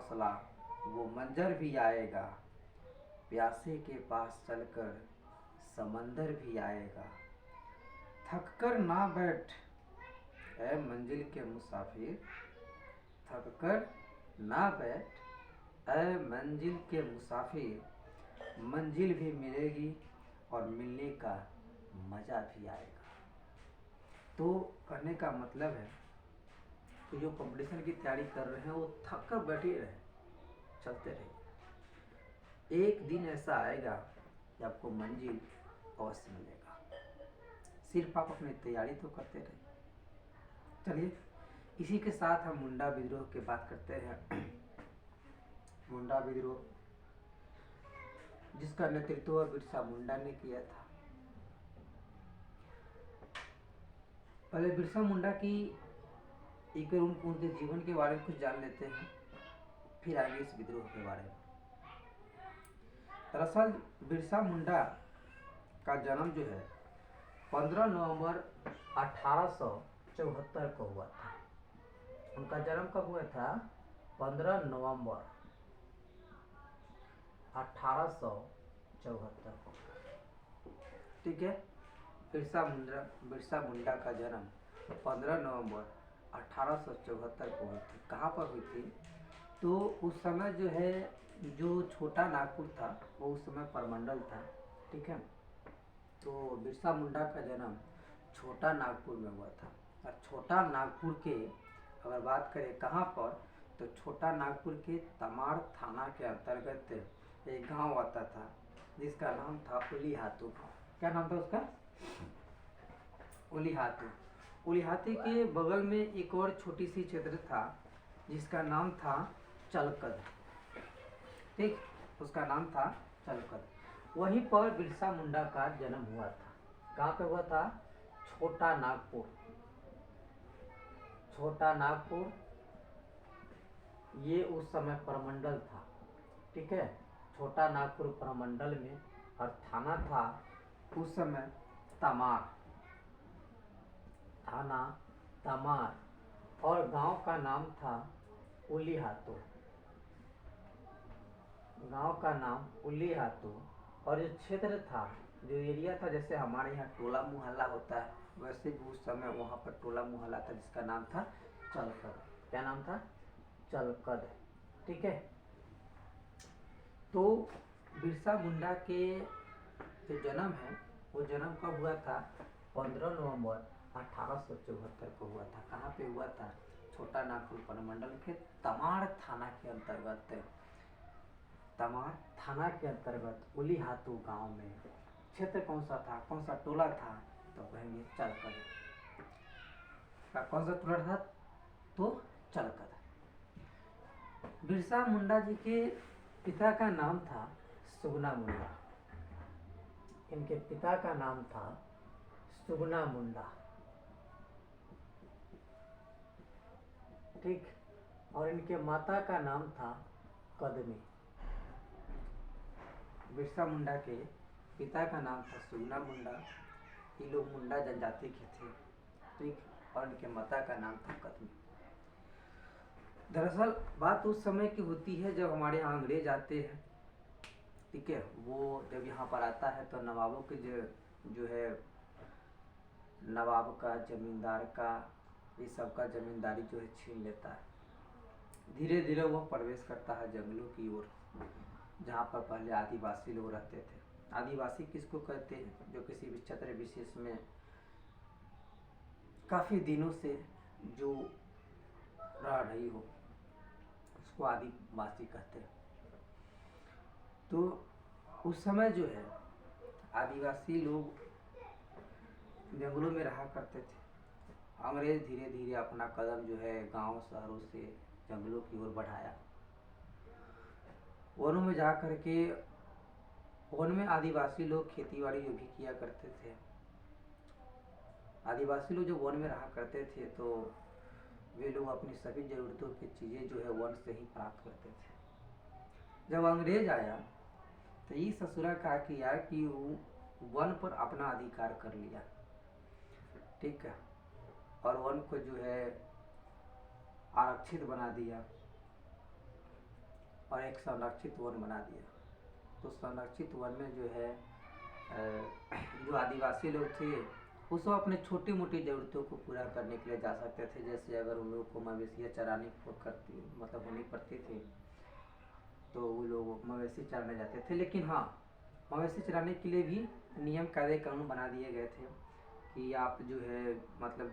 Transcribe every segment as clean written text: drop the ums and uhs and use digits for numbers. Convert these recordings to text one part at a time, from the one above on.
हौसला वो मंजर भी आएगा, प्यासे के पास चलकर समंदर भी आएगा। थक कर ना बैठ ऐ मंजिल के मुसाफिर, थक कर ना बैठ ऐ मंजिल के मुसाफिर, मंजिल भी मिलेगी और मिलने का मज़ा भी आएगा। तो कहने का मतलब है कि जो कंपटीशन की तैयारी कर रहे हैं वो थक कर बैठे रहे, चलते रहिए। एक दिन ऐसा आएगा कि आपको मंजिल अवश्य मिलेगा, सिर्फ आप अपनी तैयारी तो करते रहिए। चलिए इसी के साथ हम मुंडा विद्रोह की बात करते हैं। मुंडा विद्रोह जिसका नेतृत्व बिरसा मुंडा ने किया था। पहले बिरसा मुंडा की एक उनके जीवन के बारे में कुछ जान लेते हैं, फिर आगे इस विद्रोह के बारे में। दरअसल बिरसा मुंडा का जन्म जो है 15 नवंबर 1874 को हुआ था। उनका जन्म कब हुआ था? 15 नवंबर 1874 को। ठीक है, बिरसा मुंडा का जन्म 15 नवंबर 1874 को हुई थी। कहाँ पर हुई थी? तो उस समय जो है जो छोटा नागपुर था वो उस समय परमंडल था। ठीक है, तो बिरसा मुंडा का जन्म छोटा नागपुर में हुआ था। और छोटा नागपुर के अगर बात करें कहाँ पर, तो छोटा नागपुर के तमाड़ थाना के अंतर्गत एक गांव आता था जिसका नाम था उलीहातू। क्या नाम था उसका? उलीहातू। उलीहातू के बगल में एक और छोटी सी क्षेत्र था जिसका नाम था चलकद। ठीक, उसका नाम था चलकद। वहीं पर बिरसा मुंडा का जन्म हुआ था। कहाँ पे हुआ था? छोटा नागपुर। छोटा नागपुर ये उस समय प्रमंडल था। ठीक है, छोटा नागपुर प्रमंडल में, और थाना था उस समय तमार, थाना तमार, और गांव का नाम था उलीहातू। गांव का नाम उलीहातू। और जो क्षेत्र था, जो एरिया था, जैसे हमारे यहाँ टोला मुहल्ला होता है, वैसे भी उस समय वहाँ पर टोला मुहल्ला था जिसका नाम था चलकद। क्या नाम था? चलकद। ठीक है, तो बिरसा मुंडा के जो जन्म है वो जन्म कब हुआ था? 15 नवंबर 1874 को हुआ था। कहाँ पे हुआ था? छोटा नागपुर प्रमंडल के तमाड़ थाना के अंतर्गत, तमाड़ थाना के अंतर्गत उलीहातू गांव में। क्षेत्र कौन सा था, कौन सा टोला था? तो कहेंगे चलकद। कौन सा टोला था? तो चलकद। बिरसा मुंडा जी के पिता का नाम था सुगना मुंडा। इनके पिता का नाम था सुगना मुंडा। ठीक, और इनके माता का नाम था कदमी। बिरसा मुंडा के पिता का नाम था सुगना मुंडा। ये लोग मुंडा जनजाति के थे। ठीक, और इनके माता का नाम था कदमी। दरअसल बात उस समय की होती है जब हमारे यहाँ अंग्रेज आते हैं। ठीक है, वो जब यहाँ पर आता है तो नवाबों के जो है नवाब का, जमींदार का, ये सब का जमींदारी जो है छीन लेता है। धीरे धीरे वह प्रवेश करता है जंगलों की ओर, जहाँ पर पहले आदिवासी लोग रहते थे। आदिवासी किसको कहते हैं? जो किसी भी क्षेत्र विशेष में काफ़ी दिनों से जो रह रही हो उसको आदिवासी कहते हैं। तो उस समय जो है आदिवासी लोग जंगलों में रहा करते थे। अंग्रेज धीरे धीरे अपना कदम जो है गांव शहरों से जंगलों की ओर बढ़ाया। वनों में जा करके वन में आदिवासी लोग खेतीबाड़ी जो भी किया करते थे। आदिवासी लोग जो वन में रहा करते थे तो वे लोग अपनी सभी ज़रूरतों की चीज़ें जो है वन से ही प्राप्त करते थे। जब अंग्रेज आया तो ये ससुरा क्या किया कि वो वन पर अपना अधिकार कर लिया। ठीक है, और वन को जो है आरक्षित बना दिया। और एक संरक्षित वन बना दिया। तो संरक्षित वन में जो है जो आदिवासी लोग थे वो सब अपने छोटी मोटी ज़रूरतों को पूरा करने के लिए जा सकते थे। जैसे अगर उन लोगों को मवेशियाँ चरानी करती मतलब होनी पड़ती थी तो वो लोग मवेशी चराने जाते थे। लेकिन हाँ, मवेशी चराने के लिए भी नियम कायदे कानून बना दिए गए थे कि आप जो है मतलब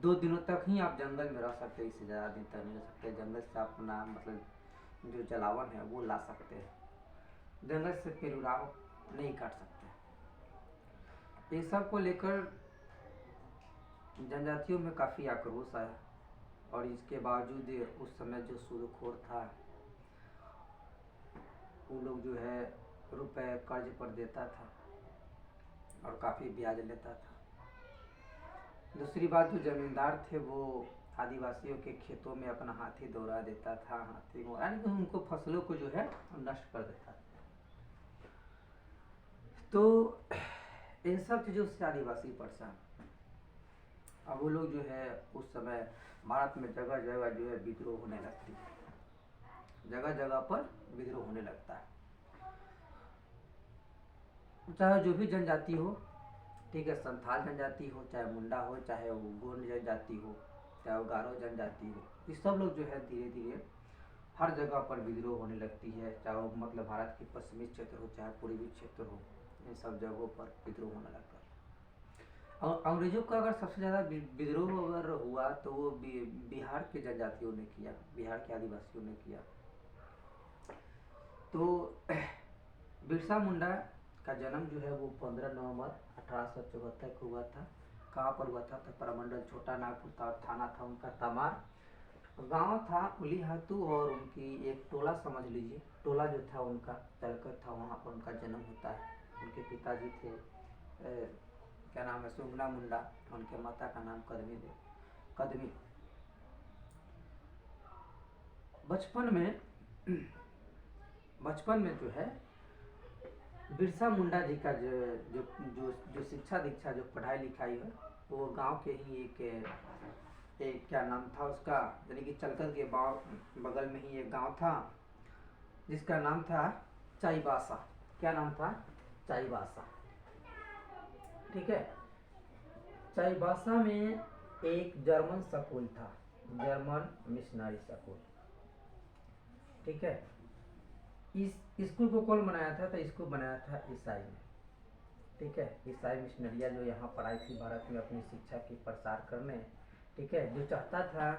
2 दिनों तक ही आप जंगल में रह सकते हैं, इससे ज़्यादा दिन तक नहीं रह सकते। जंगल से आप अपना मतलब जो जलावन है वो ला सकते हैं, जंगल से पेड़ उड़ाव नहीं काट सकते। इन सब को लेकर जनजातियों में काफ़ी आक्रोश आया और इसके बावजूद उस समय जो सूदखोर था वो लोग जो है रुपए कर्ज पर देता था और काफ़ी ब्याज लेता था। दूसरी बात, जो जमींदार थे वो आदिवासियों के खेतों में अपना हाथी दौड़ा देता था, हाथी को यानी कि उनको फसलों को जो है नष्ट कर देता था। तो इन सब चीज़ों से आदिवासी परेशान। अब वो लोग जो है उस समय भारत में जगह जगह जो है विद्रोह होने लगती है, जगह जगह पर विद्रोह होने लगता है। चाहे जो भी जनजाति हो, ठीक है, संथाल जनजाति हो, चाहे मुंडा हो, चाहे वो गोंड जनजाति हो, चाहे वो गारो जनजाति हो, ये सब लोग जो है धीरे धीरे हर जगह पर विद्रोह होने लगती है। चाहे वो मतलब भारत के पश्चिमी क्षेत्र हो चाहे पूर्वी क्षेत्र हो, इन सब जगहों पर विद्रोह होने लगता है। और अंग्रेजों का अगर सबसे ज़्यादा विद्रोह अगर हुआ तो वो बिहार के जनजातियों ने किया, बिहार के आदिवासियों ने किया। तो बिरसा मुंडा का जन्म जो है वो 15 नवंबर 1874 को हुआ था। कहाँ पर हुआ था? तो प्रमंडल छोटा नागपुर था, थाना था उनका तमार, गांव था उलीहातू, और उनकी एक टोला समझ लीजिए, टोला जो था उनका तलकर था, वहाँ पर उनका जन्म होता है। उनके पिताजी थे क्या नाम है, सुगना मुंडा, उनके माता का नाम कदमी। बचपन में जो है बिरसा मुंडा जी का जो जो जो, जो शिक्षा दीक्षा, जो पढ़ाई लिखाई है, वो गांव के ही एक क्या नाम था उसका, यानी कि चलकर के बगल में ही एक गांव था जिसका नाम था चाईबासा। क्या नाम था? चाईबासा। ठीक है, चाईबासा में एक जर्मन स्कूल था, जर्मन मिशनरी स्कूल। ठीक है, इस स्कूल को कौन बनाया था? तो इसको बनाया था ईसाई ने। ठीक है, ईसाई मिशनरिया जो यहाँ पर आई थी भारत में अपनी शिक्षा की प्रसार करने। ठीक है, जो चाहता था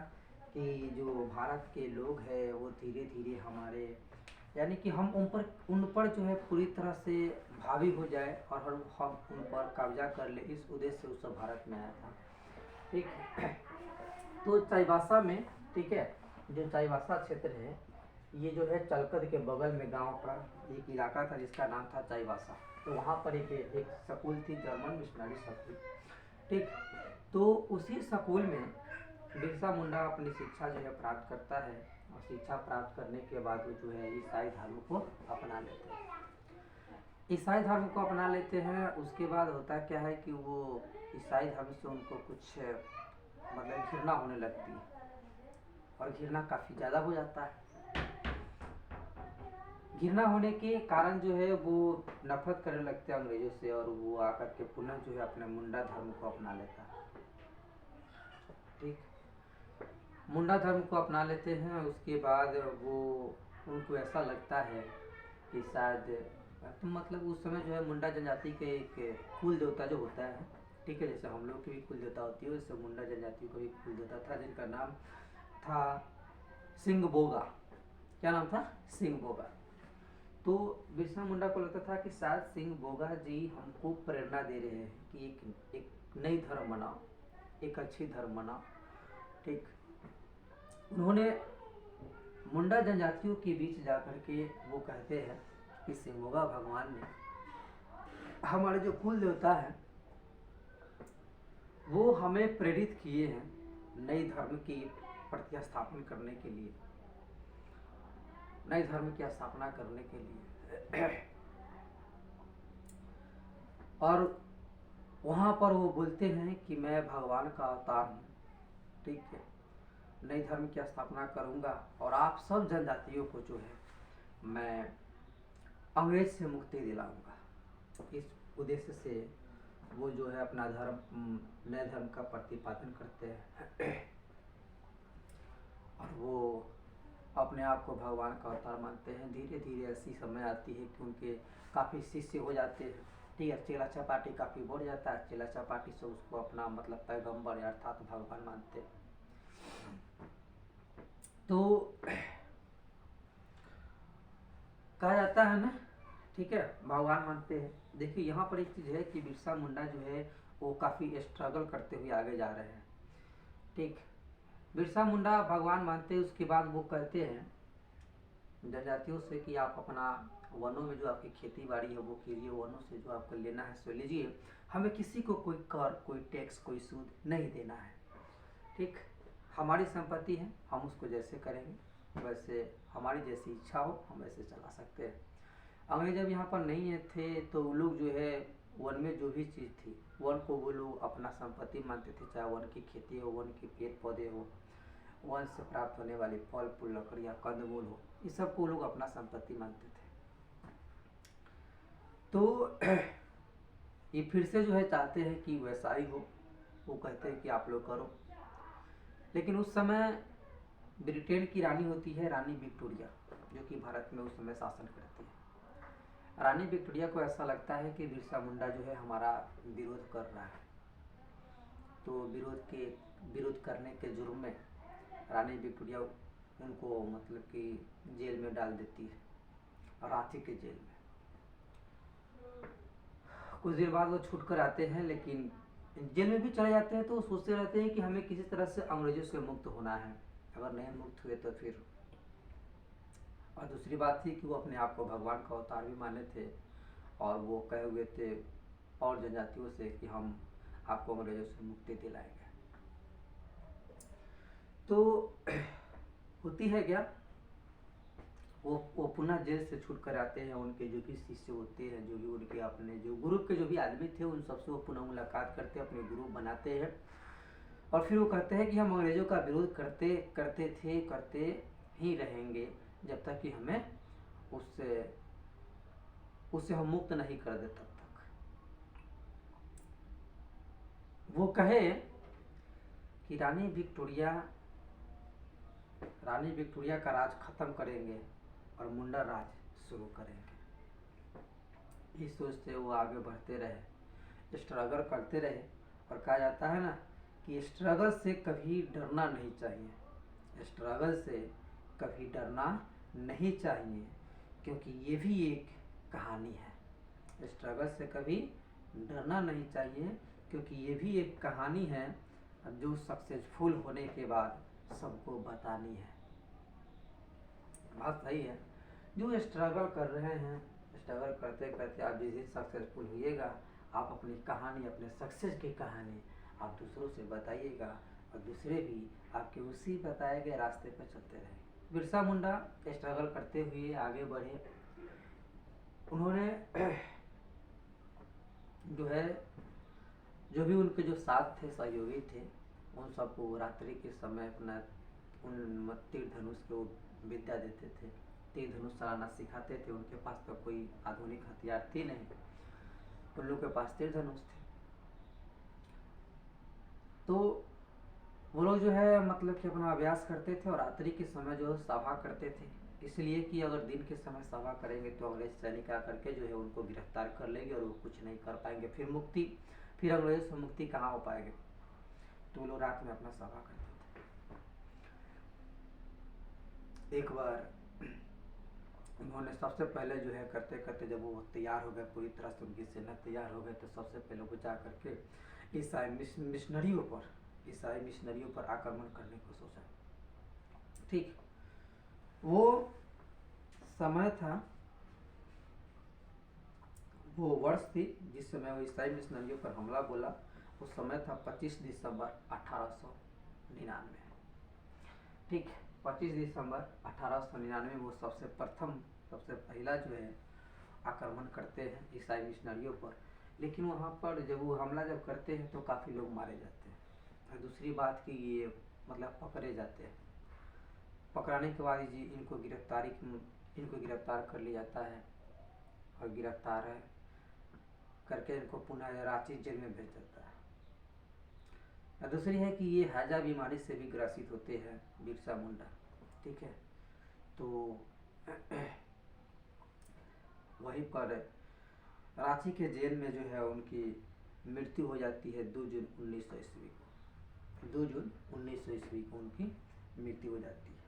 कि जो भारत के लोग हैं वो धीरे धीरे हमारे यानी कि हम उन पर जो है पूरी तरह से हावी हो जाए और हम उन पर कब्जा कर ले, इस उद्देश्य से उस भारत में आया था। ठीक है, तो चाईबासा में, ठीक है, जो चाईबासा क्षेत्र है ये जो है चलकद के बगल में गांव का एक इलाका था जिसका नाम था चाईबासा। तो वहाँ पर एक स्कूल थी, जर्मन मिशनरी स्कूल। ठीक, तो उसी स्कूल में बिरसा मुंडा अपनी शिक्षा जो है प्राप्त करता है और शिक्षा प्राप्त करने के बाद वो जो है ईसाई धर्म को अपना लेते हैं। ईसाई धर्म को अपना लेते हैं, उसके बाद होता क्या है कि वो ईसाई धर्म से उनको कुछ मतलब घृणा होने लगती है और घृणा काफ़ी ज़्यादा हो जाता है। घृणा होने के कारण जो है वो नफरत करने लगते हैं अंग्रेजों से और वो आकर के पुनः जो है अपने मुंडा धर्म को अपना लेता है। ठीक, मुंडा धर्म को अपना लेते हैं। उसके बाद वो उनको ऐसा लगता है कि शायद तो मतलब उस समय जो है मुंडा जनजाति के एक कुल देवता जो होता है, ठीक है, जैसे हम लोग की भी कुल देवता होती है वैसे मुंडा जनजाति को भी कुल देवता था जिनका नाम था सिंह बोगा। क्या नाम था? सिंह बोगा। तो बिरसा मुंडा को लगता था कि शायद सिंह बोगा जी हमको प्रेरणा दे रहे हैं कि एक नई धर्म बनाओ, एक अच्छी धर्म बनाओ। ठीक, उन्होंने मुंडा जनजातियों के बीच जाकर के वो कहते हैं कि सिंगोगा भगवान ने हमारे जो कुल देवता है वो हमें प्रेरित किए हैं नई धर्म की प्रतिस्थापन करने के लिए, नए धर्म की स्थापना करने के लिए। और वहाँ पर वो बोलते हैं कि मैं भगवान का अवतार हूँ। ठीक है, नई धर्म की स्थापना करूँगा और आप सब जनजातियों को जो है मैं अंग्रेज से मुक्ति दिलाऊंगा। इस उद्देश्य से वो जो है अपना धर्म, नए धर्म का प्रतिपादन करते हैं और वो अपने आप को भगवान का अवतार मानते हैं। धीरे धीरे ऐसी समय आती है कि उनके काफ़ी शिष्य हो जाते हैं। ठीक है, चेला चपाटी काफ़ी बढ़ जाता है। चेला चपाटी से उसको अपना मतलब पैगंबर अर्थात भगवान मानते हैं। तो कहा जाता है ना, ठीक है, भगवान मानते हैं। देखिए यहाँ पर एक चीज़ है कि बिरसा मुंडा जो है वो काफ़ी स्ट्रगल करते हुए आगे जा रहे हैं। ठीक, बिरसा मुंडा भगवान मानते हैं। उसके बाद वो कहते हैं जनजातियों से कि आप अपना वनों में जो आपकी खेती बाड़ी है वो कीजिए, वनों से जो आपको लेना है सो लीजिए, हमें किसी को कोई कर, कोई टैक्स, कोई सूद नहीं देना है। ठीक, हमारी संपत्ति है, हम उसको जैसे करेंगे वैसे, हमारी जैसी इच्छा हो हम वैसे चला सकते हैं। अंग्रेज जब यहाँ पर नहीं थे तो वो लोग जो है वन में जो भी चीज़ थी, वन को वो लोग अपना संपत्ति मानते थे। चाहे वन की खेती हो, वन के पेड़ पौधे हो, वन से प्राप्त होने वाली फल फूल, लकड़ियाँ, कंदमूल हो, इस सब को लोग अपना संपत्ति मानते थे। तो ये फिर से जो है चाहते हैं कि वैसा ही हो। वो कहते हैं कि आप लोग करो। लेकिन उस समय ब्रिटेन की रानी होती है रानी विक्टोरिया, जो कि भारत में उस समय शासन करती है। रानी विक्टोरिया को ऐसा लगता है कि बिरसा मुंडा जो है हमारा विरोध कर रहा है, तो विरोध करने के जुर्म में रानी विक्टोरिया उनको मतलब कि जेल में डाल देती है, रांची के जेल में। कुछ देर बाद वो छूट कर आते हैं, लेकिन जेल में भी चले जाते हैं तो सोचते रहते हैं कि हमें किसी तरह से अंग्रेजों से मुक्त होना है। अगर नहीं मुक्त हुए तो फिर, और दूसरी बात थी कि वो अपने आप को भगवान का अवतार भी माने थे और वो कहे हुए थे और जनजातियों से कि हम आपको अंग्रेजों से मुक्ति दिलाएंगे। तो होती है क्या, वो पुनः जेल से छूट कर आते हैं। उनके जो भी शिष्य होते हैं, जो भी उनके अपने जो गुरु के जो भी आदमी थे, उन सबसे वो पुनः मुलाकात करते, अपने गुरु बनाते हैं और फिर वो कहते हैं कि हम अंग्रेजों का विरोध करते ही रहेंगे जब तक कि हमें उससे हम मुक्त नहीं कर दे तब तक। वो कहे कि रानी विक्टोरिया का राज खत्म करेंगे और मुंडा राज शुरू करेंगे। इस सोच से वो आगे बढ़ते रहे, स्ट्रगल करते रहे। और कहा जाता है ना कि स्ट्रगल से कभी डरना नहीं चाहिए, स्ट्रगल से कभी डरना नहीं चाहिए, क्योंकि ये भी एक कहानी है। स्ट्रगल से कभी डरना नहीं चाहिए क्योंकि ये भी एक कहानी है जो सक्सेसफुल होने के बाद सबको बतानी है। बात सही है। जो स्ट्रगल कर रहे हैं, स्ट्रगल करते करते आप जिस दिन सक्सेसफुल होइएगा, आप अपनी कहानी, अपने सक्सेस की कहानी आप दूसरों से बताइएगा और दूसरे भी आपके उसी बताए गए रास्ते पर चलते रहेंगे। बिरसा मुंडा स्ट्रगल करते हुए आगे बढ़े। उन्होंने जो है जो भी उनके जो साथ थे, सहयोगी थे, उन सबको रात्रि के समय अपना उन तीर धनुष को विद्या देते थे, तीर धनुष चलाना सिखाते थे। उनके पास तो कोई आधुनिक हथियार थी नहीं, उन लोगों के पास तीर धनुष थे। तो वो लोग जो है मतलब कि अपना अभ्यास करते थे और रात्रि के समय जो सभा करते थे, इसलिए कि अगर दिन के समय सभा करेंगे तो अंग्रेज सैनिक आकर के जो है उनको गिरफ्तार कर लेंगे और वो कुछ नहीं कर पाएंगे। फिर अंग्रेजों से मुक्ति कहाँ हो पाएगी। तो वो लोग रात में अपना सभा करते थे। एक बार उन्होंने सबसे पहले जो है करते करते जब वो तैयार हो गए, पूरी तरह से उनकी सेना तैयार हो गए, तो सबसे पहले वो जा करके ईसाई मिशनरियों पर आक्रमण करने को सोचा। ठीक, वो समय था, वो वर्ष थी जिस समय वो ईसाई मिशनरियों पर हमला बोला। उस समय था 25 दिसंबर 1899। ठीक, 25 दिसंबर 1899 वो सबसे पहला जो है आक्रमण करते हैं ईसाई मिशनरियों पर। लेकिन वहाँ पर जब वो हमला करते हैं तो काफ़ी लोग मारे जाते हैं। और दूसरी बात कि ये मतलब पकड़े जाते हैं। पकड़ाने के बाद जी इनको गिरफ्तार कर लिया जाता है और गिरफ्तार करके इनको पुनः रांची जेल में भेज देता है। और दूसरी है कि ये हैजा बीमारी से भी ग्रसित होते हैं बिरसा मुंडा, ठीक है। तो वहीं पर रांची के जेल में जो है उनकी मृत्यु हो जाती है 2 जून 1900 ईस्वी को। 2 जून 1900 ईस्वी को उनकी मृत्यु हो जाती है।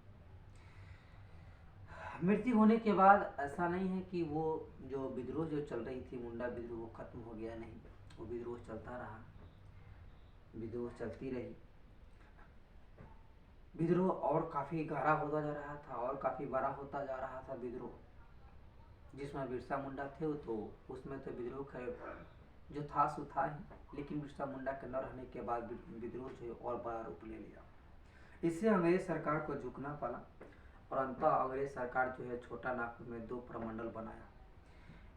मृत्यु होने के बाद ऐसा नहीं है कि वो जो विद्रोह जो चल रही थी मुंडा विद्रोह वो खत्म हो गया, नहीं, वो विद्रोह चलता रहा, विद्रोह चलती रही। विद्रोह और काफ़ी गहरा होता जा रहा था और काफ़ी बड़ा होता जा रहा था विद्रोह। जिसमें बिरसा मुंडा थे तो उसमें तो विद्रोह जो था सो था ही, लेकिन बिरसा मुंडा के न रहने के बाद विद्रोह जो है और बड़ा रूप ले लिया। इससे अंग्रेज सरकार को झुकना पड़ा और अंततः अंग्रेज सरकार जो है छोटा नागपुर में 2 प्रमंडल बनाया।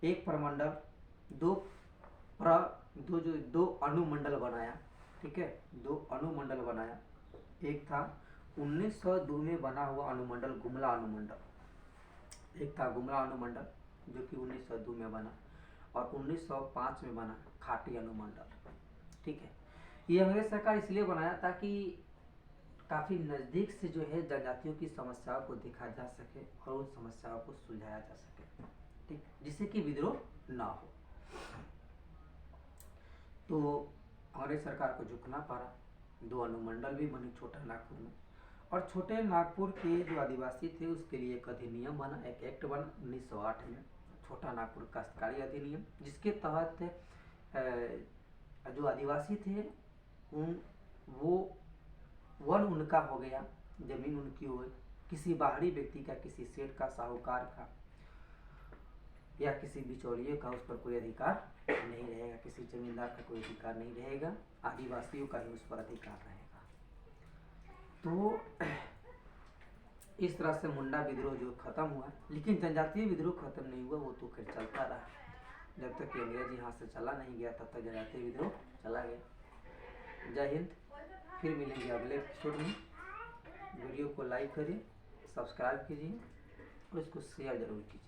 एक प्रमंडल, दो अनुमंडल बनाया, ठीक है, 2 अनुमंडल बनाया। एक था 1902 में बना हुआ अनुमंडल गुमला अनुमंडल, एक था गुमला अनुमंडल जो कि 1902 में बना, और 1905 में बना खाटी अनुमंडल, ठीक है। ये अंग्रेज सरकार इसलिए बनाया ताकि काफ़ी नज़दीक से जो है जनजातियों की समस्याओं को देखा जा सके और उन समस्याओं को सुलझाया जा सके, ठीक, जिससे कि विद्रोह ना हो। तो अंग्रेज सरकार को झुकना पड़ा, 2 अनुमंडल भी बने छोटा नागपुर में, और छोटे नागपुर के जो आदिवासी थे उसके लिए एक अधिनियम बना, एक एक्ट बना 1908 में, छोटा नागपुर काश्तकारी अधिनियम, जिसके तहत जो आदिवासी थे वो वन उनका हो गया, जमीन उनकी हो गई, किसी बाहरी व्यक्ति का, किसी सेठ का, साहूकार का या किसी बिचौलिए का उस पर कोई अधिकार नहीं रहेगा, किसी जमींदार का कोई अधिकार नहीं रहेगा, आदिवासियों का ही उस पर अधिकार रहेगा। तो इस तरह से मुंडा विद्रोह जो खत्म हुआ, लेकिन जनजातीय विद्रोह खत्म नहीं हुआ, वो तो फिर चलता रहा। जब तक कि अंग्रेज यहाँ से चला नहीं गया तब तक जनजातीय विद्रोह चला गया। जय हिंद। फिर मिलेंगे अगले एपिसोड में। वीडियो को लाइक करिए, सब्सक्राइब कीजिए और इसको शेयर जरूर कीजिए।